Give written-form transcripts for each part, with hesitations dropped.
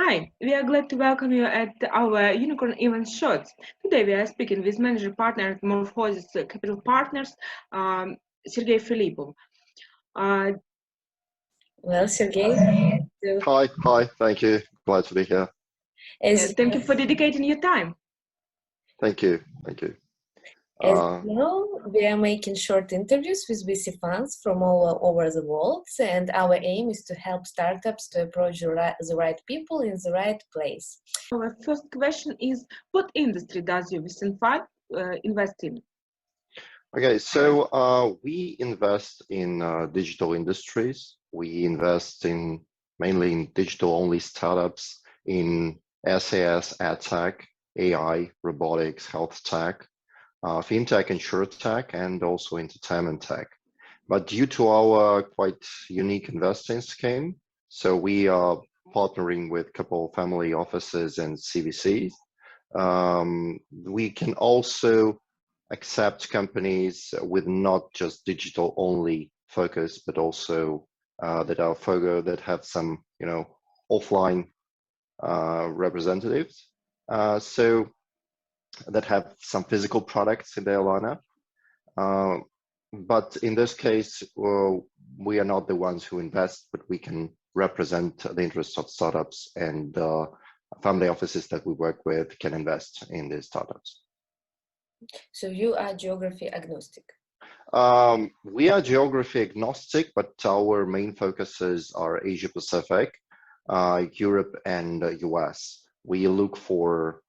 Hi, we are glad to welcome you at our Unicorn.Events shows. Today we are speaking with manager partner at Morphosis Capital Partners, Sergei Filippov. Well, Sergei, Hi, thank you. Glad to be here. Thank you for dedicating your time. Thank you. As you know, we are making short interviews with VC funds from all over the world, and our aim is to help startups to approach the right people in the right place. Our first question is, what industry does your VC fund invest in? Okay, so we invest in digital industries. We invest mainly in digital-only startups in SaaS, ad tech, AI, robotics, health tech, fintech, insurtech, and also entertainment tech. But due to our quite unique investing scheme, so we are partnering with a couple of family offices and CVCs. We can also accept companies with not just digital only focus, but also that have some, offline representatives. So that have some physical products in their lineup. But in this case, we are not the ones who invest, but we can represent the interests of startups, and family offices that we work with can invest in these startups. So you are geography agnostic? We are geography agnostic, but our main focuses are Asia Pacific, Europe, and US. We look for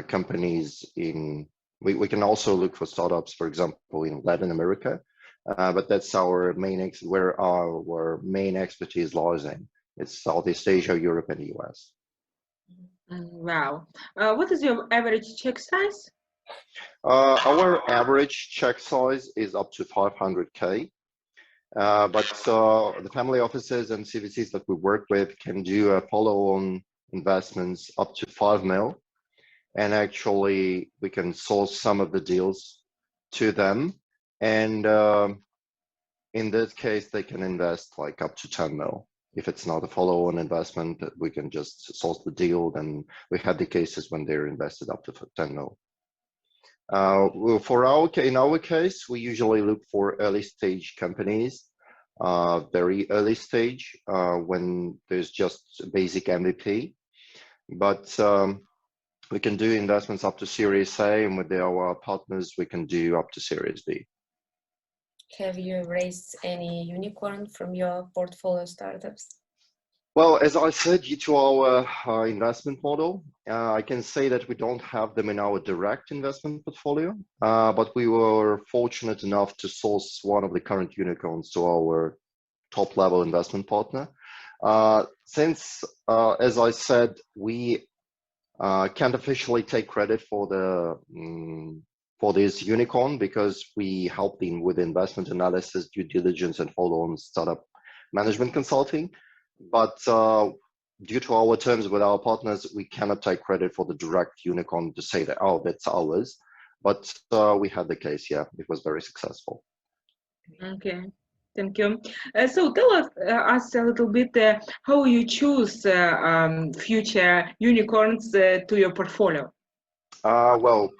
companies we can also look for startups, for example, in Latin America, but that's where our main expertise lies in. It's Southeast Asia, Europe, and the US. Wow. What is your average check size? Our average check size is up to 500K, but the family offices and CVCs that we work with can do follow-on investments up to 5 mil. And actually, we can source some of the deals to them. And in this case, they can invest like up to 10 mil. If it's not a follow-on investment, we can just source the deal. Then we had the cases when they're invested up to 10 mil. In our case, we usually look for early stage companies, very early stage, when there's just basic MVP. But we can do investments up to Series A, and with our partners, we can do up to Series B. Have you raised any unicorn from your portfolio startups? Well, as I said, due to our investment model, I can say that we don't have them in our direct investment portfolio, but we were fortunate enough to source one of the current unicorns to our top-level investment partner. Since, as I said, we can't officially take credit for this unicorn because we help them with investment analysis, due diligence, and follow-on startup management consulting. But due to our terms with our partners, we cannot take credit for the direct unicorn to say that, oh, that's ours. But we had the case, yeah, it was very successful. Okay. Thank you. So tell us a little bit how you choose future unicorns to your portfolio. Well,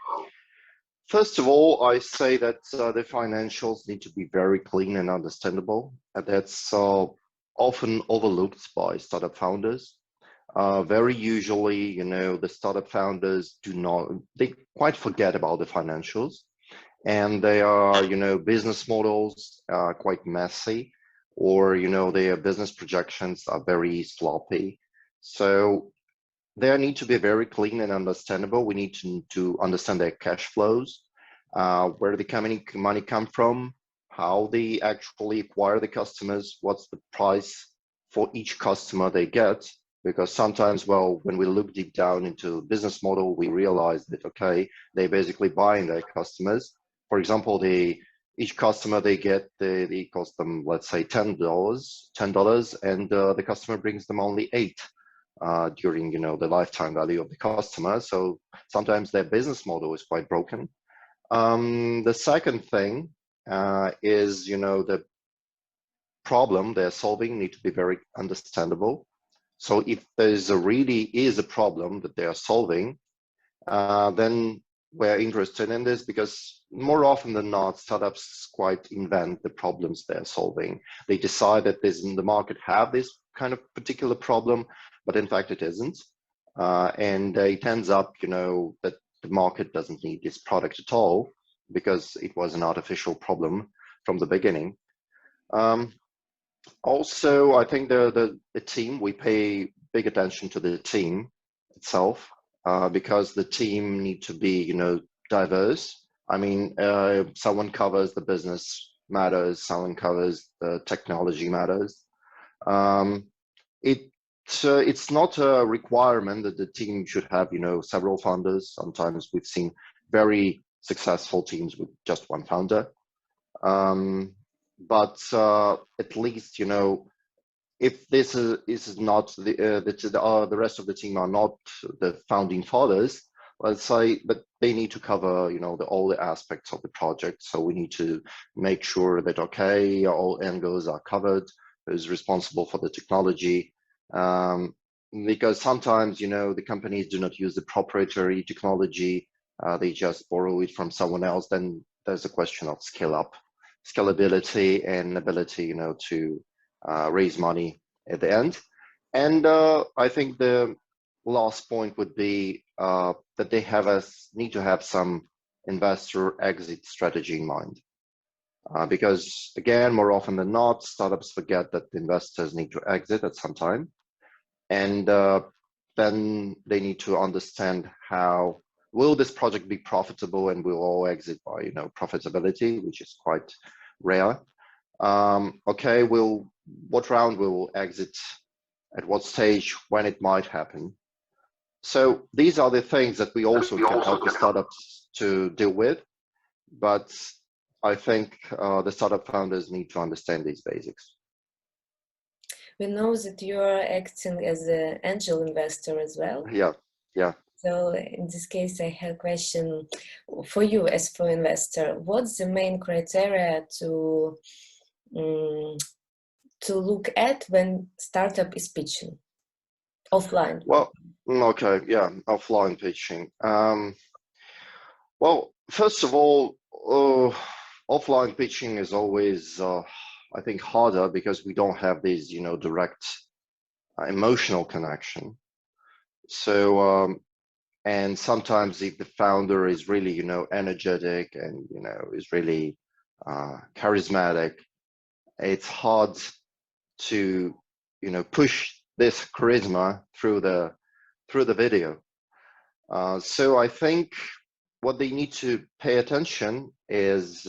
first of all, I say that the financials need to be very clean and understandable. And that's often overlooked by startup founders. Very usually, the startup founders they quite forget about the financials. And they are, business models are quite messy, or, their business projections are very sloppy. So they need to be very clean and understandable. We need to understand their cash flows, where the money come from, how they actually acquire the customers, what's the price for each customer they get. Because sometimes, well, when we look deep down into the business model, we realize that, okay, they're basically buying their customers. For example, each customer they get, they cost them, let's say, $10, and the customer brings them only $8 during, the lifetime value of the customer. So sometimes their business model is quite broken. The second thing is, the problem they're solving need to be very understandable. So if there's really is a problem that they are solving, then we're interested in this, because more often than not, startups quite invent the problems they're solving. They decide that there's in the market have this kind of particular problem, but in fact it isn't. And it ends up, that the market doesn't need this product at all, because it was an artificial problem from the beginning. Also, I think the team, we pay big attention to the team itself, because the team need to be, diverse. I mean, someone covers the business matters, someone covers the technology matters. It's not a requirement that the team should have, several founders. Sometimes we've seen very successful teams with just one founder. But at least, if this is not the rest of the team are not the founding fathers, let's say, but they need to cover, all the aspects of the project. So we need to make sure that, okay, all angles are covered, who's responsible for the technology. Because sometimes, the companies do not use the proprietary technology, they just borrow it from someone else. Then there's a question of scalability and ability, to raise money at the end. And I think the last point would be that they need to have some investor exit strategy in mind. Because again, more often than not, startups forget that the investors need to exit at some time. And then they need to understand how will this project be profitable, and will all exit by, profitability, which is quite rare. Okay, what round will exit, at what stage, when it might happen. So these are the things that we also can help the startups to deal with. But I think the startup founders need to understand these basics. We know that you are acting as an angel investor as well. Yeah. So in this case, I have a question for you as for investor. What's the main criteria to look at when startup is pitching offline? Well, okay, yeah, offline pitching. Well, first of all, offline pitching is always, I think, harder, because we don't have this, direct emotional connection. So, and sometimes if the founder is really, energetic and, is really charismatic, it's hard to, push this charisma through the video. So I think what they need to pay attention is,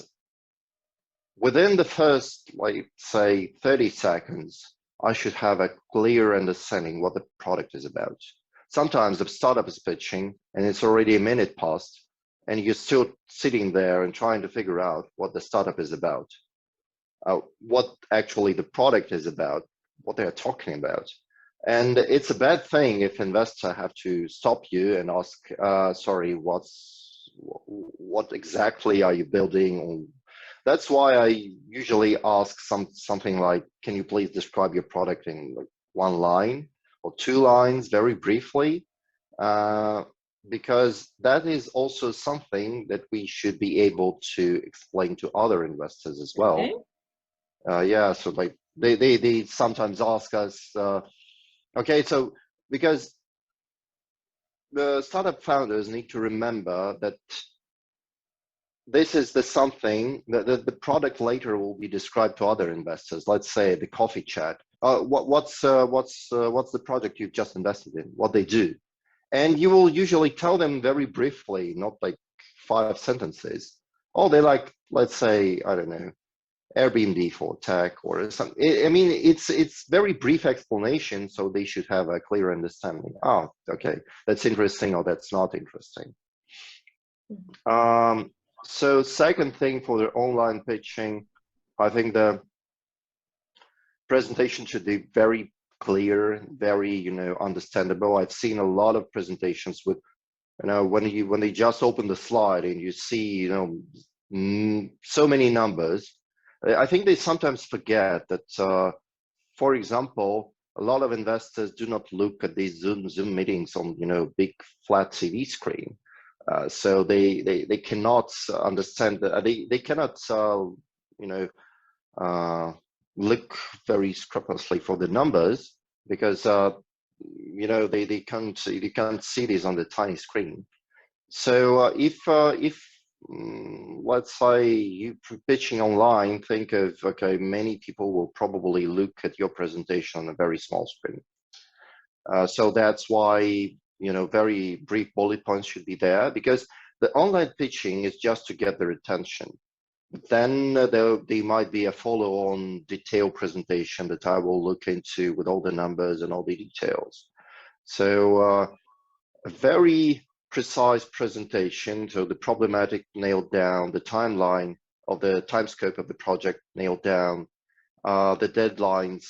within the first, like, say, 30 seconds, I should have a clear understanding what the product is about. Sometimes the startup is pitching and it's already a minute past, and you're still sitting there and trying to figure out what the startup is about, what actually the product is about, what they're talking about. And it's a bad thing if investors have to stop you and ask, sorry, what exactly are you building? That's why I usually ask something like, can you please describe your product in like 1 line or 2 lines, very briefly? Because that is also something that we should be able to explain to other investors as well. Okay. Yeah, so like they sometimes ask us, okay, so because the startup founders need to remember that this is something that the product later will be described to other investors. Let's say the coffee chat. What's the project you've just invested in? What they do, and you will usually tell them very briefly, not like 5 sentences. Oh, they like, let's say, I don't know, Airbnb for tech or something. I mean, it's very brief explanation, so they should have a clear understanding. Oh, okay, that's interesting, or that's not interesting. So second thing for the online pitching, I think the presentation should be very clear, very, understandable. I've seen a lot of presentations with, when they just open the slide and you see, so many numbers. I think they sometimes forget that, for example, a lot of investors do not look at these Zoom meetings on, you know, big flat TV screen. So they cannot understand, they cannot, you know, look very scrupulously for the numbers, because you know, they can't see this on the tiny screen. So if let's say you pitching online, think of, okay, many people will probably look at your presentation on a very small screen. So that's why, you know, very brief bullet points should be there, because the online pitching is just to get their attention. Then there might be a follow-on detailed presentation that I will look into with all the numbers and all the details. So a very precise presentation, so the problematic nailed down, the timeline of the time scope of the project nailed down, the deadlines.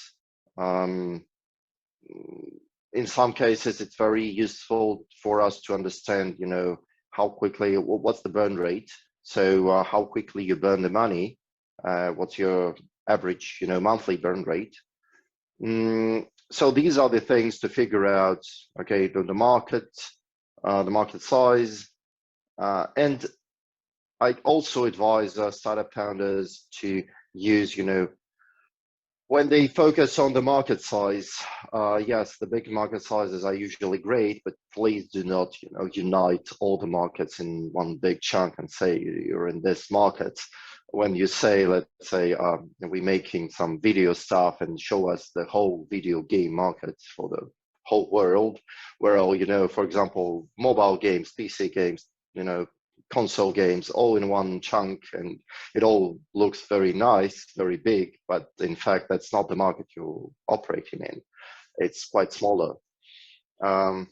In some cases, it's very useful for us to understand, you know, how quickly, what's the burn rate? So how quickly you burn the money, what's your average, you know, monthly burn rate? So these are the things to figure out, okay, the market size, and I also advise startup founders to use, you know, when they focus on the market size, yes, the big market sizes are usually great, but please do not, you know, unite all the markets in one big chunk and say you're in this market. When you say, let's say, we're making some video stuff and show us the whole video game market for the whole world, where all, you know, for example, mobile games, PC games, you know, console games, all in one chunk, and it all looks very nice, very big, but in fact that's not the market you're operating in. It's quite smaller. So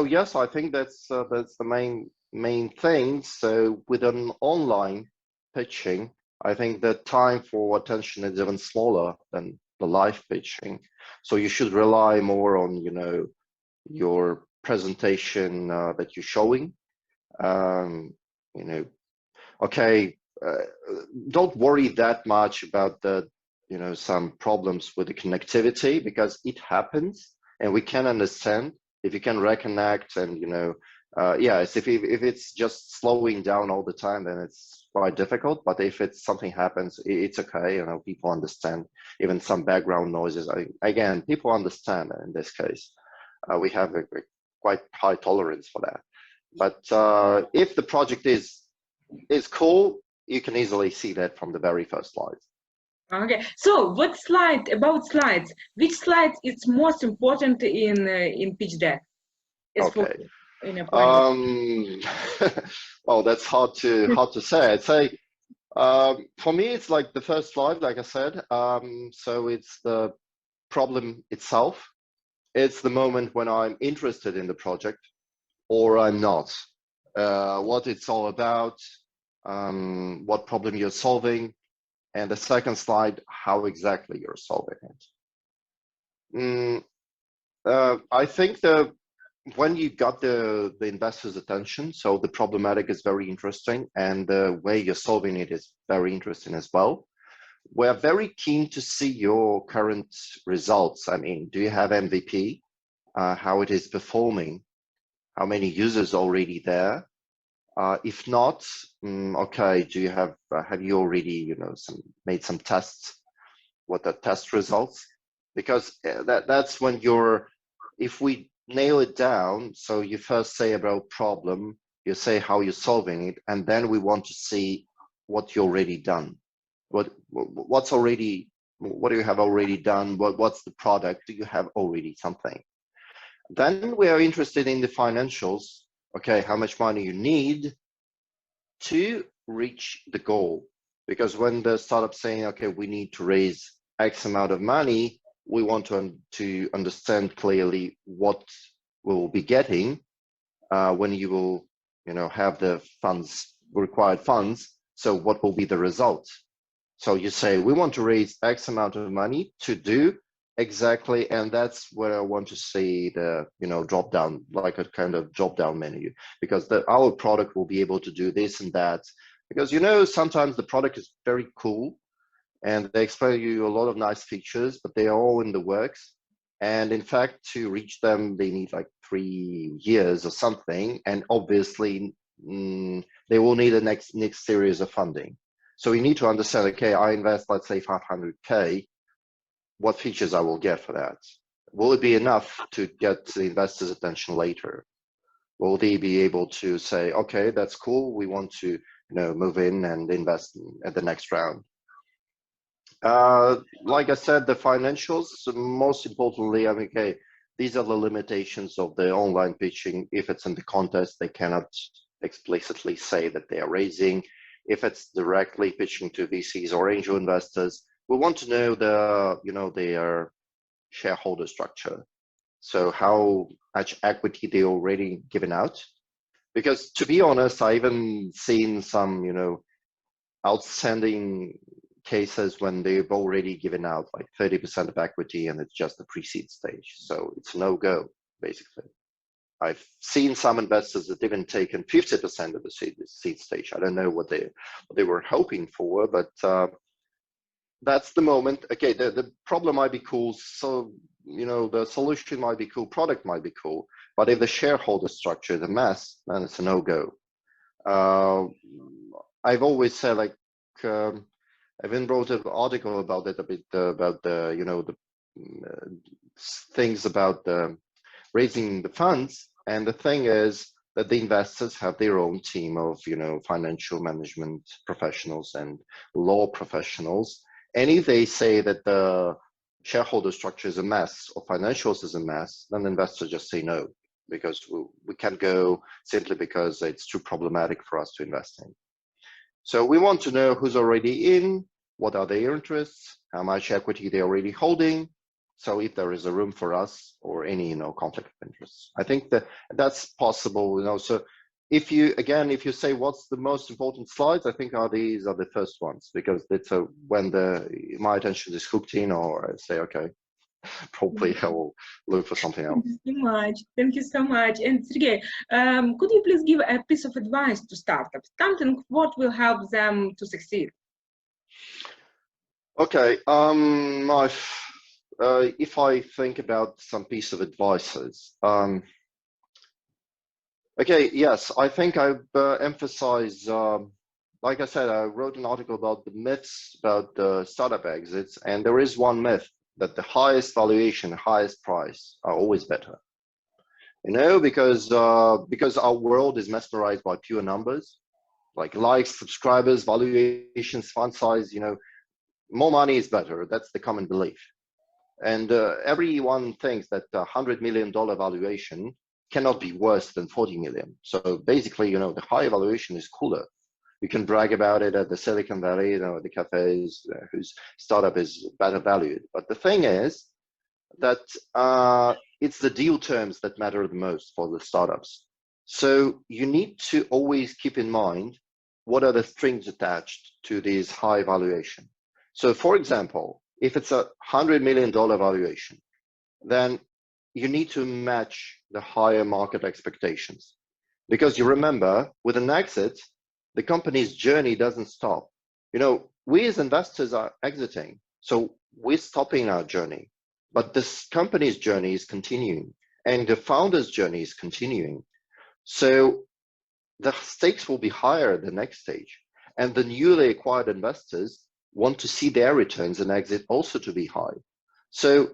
yes, I think that's the main thing. So with an online pitching, I think the time for attention is even smaller than the live pitching. So you should rely more on, you know, your presentation that you're showing. You know, okay, don't worry that much about the, you know, some problems with the connectivity, because it happens and we can understand if you can reconnect, and, you know, yes, if it's just slowing down all the time, then it's quite difficult. But if it's something happens, it's okay, you know, people understand. Even some background noises, again, people understand in this case. We have a quite high tolerance for that. But if the project is cool, you can easily see that from the very first slide. Okay, so what slide, about slides, which slide is most important in pitch deck? Okay. In a point. Well, that's hard to say. I'd say for me, it's like the first slide, like I said. So it's the problem itself. It's the moment when I'm interested in the project or I'm not. What it's all about, what problem you're solving, and the second slide, how exactly you're solving it. I think when you got the investor's attention, so the problematic is very interesting, and the way you're solving it is very interesting as well. We're very keen to see your current results. I mean, do you have MVP? How it is performing? How many users already there? If not, okay, do you have you already, you know, made some tests? What are test results? Because that's when if we nail it down, so you first say about problem, you say how you're solving it, and then we want to see what you already done. What do you have already done? What's the product? Do you have already something? Then we are interested in the financials. Okay, how much money you need to reach the goal? Because when the startup saying, okay, we need to raise X amount of money, we want to understand clearly what we'll be getting when you will, you know, have the required funds. So what will be the result? So you say, we want to raise X amount of money to do exactly, and that's where I want to see the, you know, drop down, like a kind of drop down menu, because our product will be able to do this and that. Because, you know, sometimes the product is very cool, and they explain you a lot of nice features, but they are all in the works. And in fact, to reach them, they need like 3 years or something. And obviously, they will need a next series of funding. So you need to understand, okay, I invest, let's say 500K, what features I will get for that? Will it be enough to get the investors' attention later? Will they be able to say, okay, that's cool, we want to move in and invest at the next round? Like I said, the financials, most importantly, I mean, okay, these are the limitations of the online pitching. If it's in the contest, they cannot explicitly say that they are raising. If it's directly pitching to VCs or angel investors, we want to know their shareholder structure. So how much equity they already given out. Because to be honest, I even seen some, outstanding cases when they've already given out like 30% of equity and it's just the pre-seed stage. So it's a no-go, basically. I've seen some investors that even taken 50% of the seed stage. I don't know what they were hoping for, but that's the moment. Okay, the problem might be cool, so the solution might be cool, product might be cool, but if the shareholder structure is a mess, then it's a no-go. I've always said, like, I've even wrote an article about it a bit, about the things about raising the funds. And the thing is that the investors have their own team of financial management professionals and law professionals. And if they say that the shareholder structure is a mess or financials is a mess, then investors just say no, because we can't go simply because it's too problematic for us to invest in. So we want to know who's already in, what are their interests, how much equity they're already holding. So if there is a room for us or any conflict of interest, I think that's possible. So if you say what's the most important slides, I think these are the first ones, because it's when my attention is hooked in, or I say, okay, probably I will look for something else. Thank you so much. And Sergei, could you please give a piece of advice to startups, something what will help them to succeed? Okay, if I think about some piece of advices, okay, yes, I think I've emphasized, like I said, I wrote an article about the myths about the startup exits, and there is one myth, that the highest valuation, highest price are always better. Because our world is mesmerized by pure numbers, like likes, subscribers, valuations, fund size, more money is better. That's the common belief. And everyone thinks that $100 million valuation cannot be worse than 40 million. So basically, the high valuation is cooler. You can brag about it at the Silicon Valley, the cafes whose startup is better valued. But the thing is that it's the deal terms that matter the most for the startups. So you need to always keep in mind what are the strings attached to this high valuation. So for example, if it's a $100 million valuation, then you need to match the higher market expectations. Because you remember, with an exit, the company's journey doesn't stop. We as investors are exiting, so we're stopping our journey, but this company's journey is continuing, and the founder's journey is continuing. So the stakes will be higher at the next stage, and the newly acquired investors want to see their returns and exit also to be high. So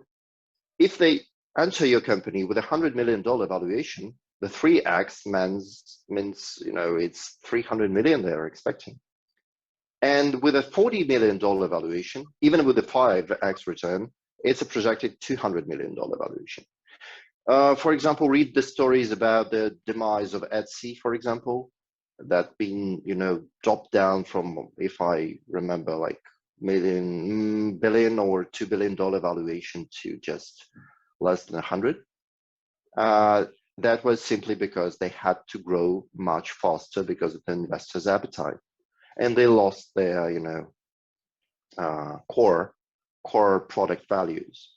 if they enter your company with $100 million valuation, the 3x means it's 300 million they're expecting. And with a $40 million valuation, even with a 5x return, it's a projected $200 million valuation. For example, read the stories about the demise of Etsy, for example, that been dropped down from, if I remember, like billion or $2 billion valuation to just less than 100. That was simply because they had to grow much faster because of the investors' appetite, and they lost their core product values.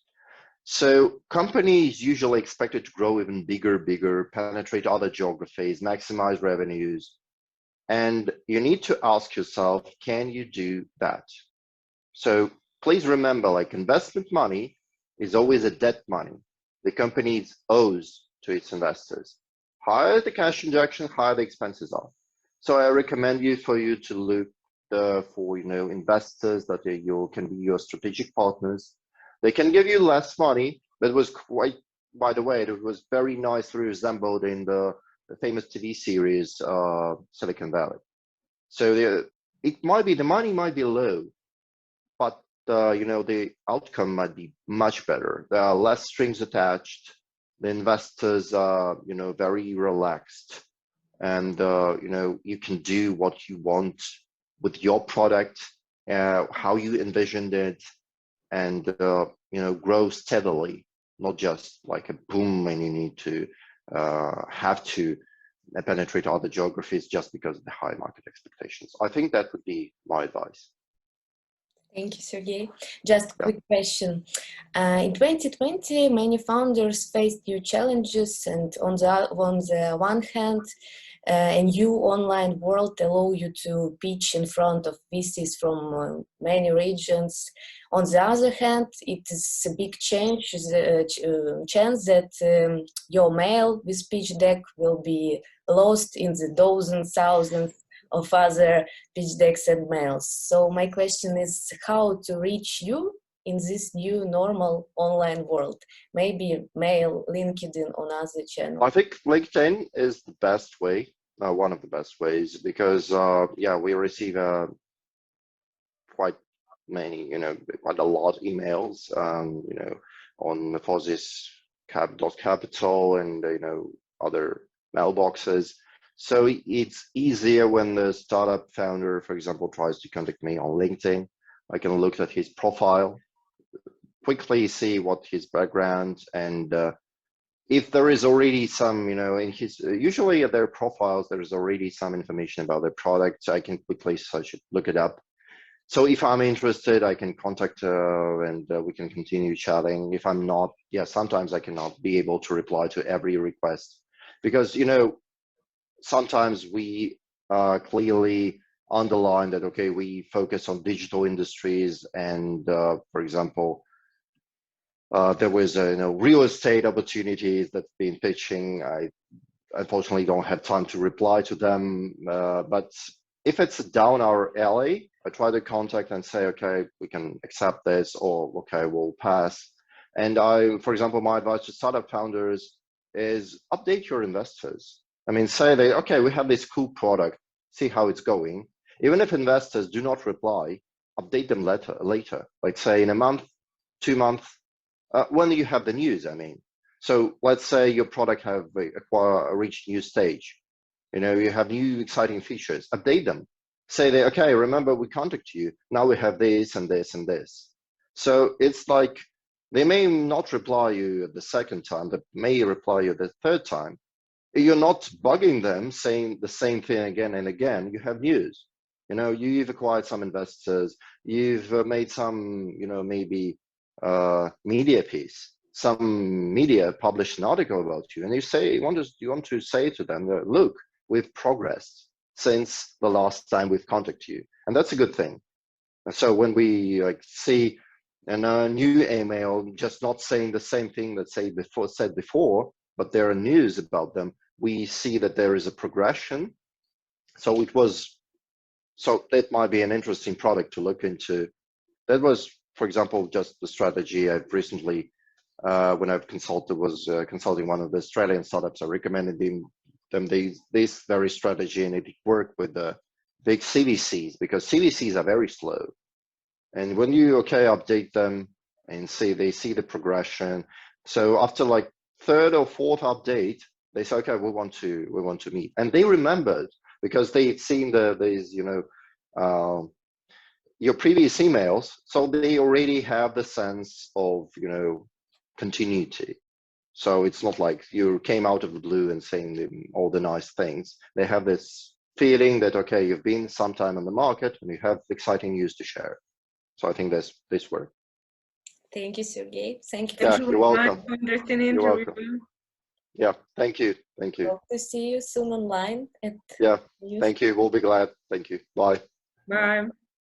So companies usually expected to grow even bigger, penetrate other geographies, maximize revenues. And you need to ask yourself, can you do that? So please remember, like investment money is always a debt money. The company owes to its investors. Higher the cash injection, higher the expenses are. So I recommend you to look for investors that can be your strategic partners. They can give you less money, but it was quite, by the way, it was very nicely resembled in the famous TV series Silicon Valley. So the money might be low, but the outcome might be much better. There are less strings attached. The investors are very relaxed, and you can do what you want with your product, how you envisioned it, and grow steadily, not just like a boom and you need to have to penetrate other geographies just because of the high market expectations. I think that would be my advice. Thank you, Sergei. Just a quick question. In 2020, many founders faced new challenges, and on the one hand, a new online world allows you to pitch in front of VCs from many regions. On the other hand, it is a big chance that your mail with pitch deck will be lost in the dozens, thousands of other pitch decks and mails. So my question is how to reach you in this new normal online world? Maybe mail, LinkedIn, on other channels. I think LinkedIn is the best way, one of the best ways, because we receive quite a lot of emails, on Morphosis Capital and other mailboxes. So it's easier when the startup founder, for example, tries to contact me on LinkedIn. I can look at his profile, quickly see what his background, and if there is already some, in his, usually at their profiles, there is already some information about their product. I can quickly look it up. So if I'm interested, I can contact her and we can continue chatting. If I'm not, sometimes I cannot be able to reply to every request because, sometimes we clearly underline that, okay, we focus on digital industries and, for example, there was real estate opportunities that's been pitching. I unfortunately don't have time to reply to them, but if it's down our alley, I try to contact and say, okay, we can accept this, or okay, we'll pass. And for example, my advice to startup founders is update your investors. I mean, say okay, we have this cool product, see how it's going. Even if investors do not reply, update them later, like say in a month, 2 months, when you have the news, I mean. So let's say your product have reached new stage, you have new exciting features, update them. Say okay, remember we contact you, now we have this and this and this. So it's like, they may not reply you at the second time, but may reply you the third time. You're not bugging them saying the same thing again and again. You have news, you've acquired some investors, you've made some, maybe media piece, some media published an article about you, and you want to say to them that, look, we've progressed since the last time we've contacted you, and that's a good thing. And so when we see a new email just not saying the same thing that said before, but there are news about them, we see that there is a progression. So that might be an interesting product to look into. That was, for example, just the strategy I've recently, when I've consulting one of the Australian startups, I recommended them this very strategy, and it worked with the big CVCs, because CVCs are very slow. And when you update them and they see the progression. So after like third or fourth update, they say, okay, we want to meet, and they remembered because they'd seen these your previous emails, so they already have the sense of continuity. So it's not like you came out of the blue and saying all the nice things. They have this feeling that, okay, you've been some time on the market and you have exciting news to share. So I think this works. Thank you, Sergei. Thank you. Yeah, you're welcome. You're welcome. Yeah, thank you. Hope to see you soon online. Thank you. We'll be glad. Thank you. Bye. Bye.